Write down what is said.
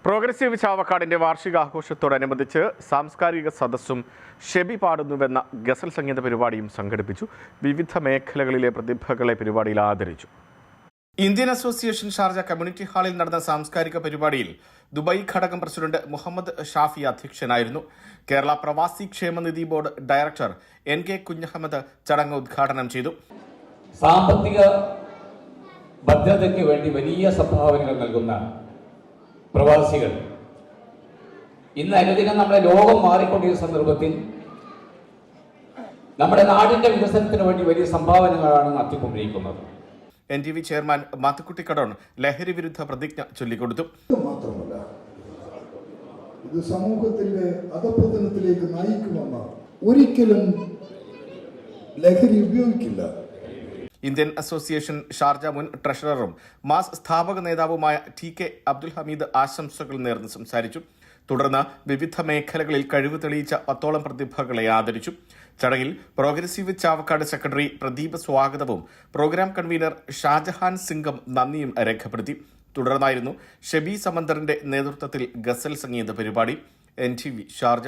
Progressive ചാവക്കാടിന്റെ വാർഷികാഘോഷത്തോടനുബന്ധിച്ച് സാംസ്കാരിക സദസ്സും ഷെബി പാടുന്നുവെന്ന ഗസൽ സംഗീത പരിപാടിയും സംഘടിപ്പിച്ചു. വിവിധ മേഖലകളിലെ പ്രതിഭകളെ പരിപാടിയിൽ ആദരിച്ചു. ഇന്ത്യൻ അസോസിയേഷൻ ഷാർജ കമ്മ്യൂണിറ്റി ഹാളിൽ നടന്ന സാംസ്കാരിക പരിപാടിയിൽ ദുബായ് ഘടകം പ്രസിഡന്റ് മുഹമ്മദ് ഷാഫി അധ്യക്ഷനായിരുന്നു. കേരള പ്രവാസി ക്ഷേമനിധി ബോർഡ് ഡയറക്ടർ NK കുഞ്ഞഹമ്മദ് ചടങ്ങ് ഉദ്ഘാടനം ചെയ്തു. സാമ്പത്തിക ഭദ്രതയ്ക്ക് വേണ്ടി വലിയ സംഭാവനകൾ നൽകുന്ന പ്രവാസികൾ ഇന്ന് അനുദിനം നമ്മുടെ ലോകം മാറിക്കൊണ്ടിരിക്കുന്ന സന്ദർഭത്തിൽ നമ്മുടെ നാടിന്റെ വികസനത്തിന് വേണ്ടി വലിയ സംഭാവനകളാണ് നടത്തിക്കൊണ്ടിരിക്കുന്നത്. NTV ചെയർമാൻ മാത്തുക്കുട്ടി കടോൺ ലഹരി വിരുദ്ധ പ്രതിജ്ഞ ചൊല്ലിക്കൊടുത്തു. മാത്രമല്ല, ഇത് സമൂഹത്തിന്റെ അധപതനത്തിലേക്ക് നയിക്കുമെന്ന ഒരിക്കലും ലഹരി ഉപയോഗിക്കില്ല. ഇന്ത്യൻ അസോസിയേഷൻ ഷാർജ മുൻ ട്രഷററും മാസ് സ്ഥാപക നേതാവുമായ TK അബ്ദുൽ ഹമീദ് ആശംസകൾ നേർന്ന് സംസാരിച്ചു. തുടർന്ന് വിവിധ മേഖലകളിൽ കഴിവ് തെളിയിച്ച 10ഓളം പ്രതിഭകളെ ആദരിച്ചു. ചടങ്ങിൽ പ്രോഗ്രസീവ് ചാവക്കാട് സെക്രട്ടറി പ്രദീപ് സ്വാഗതവും പ്രോഗ്രാം കൺവീനർ ഷാജഹാൻ സിംഗം നന്ദിയും രേഖപ്പെടുത്തി. തുടർന്നായിരുന്നു ഷെബി സമന്തറിന്റെ നേതൃത്വത്തിൽ ഗസൽ സംഗീത പരിപാടി. NTV Sharjah.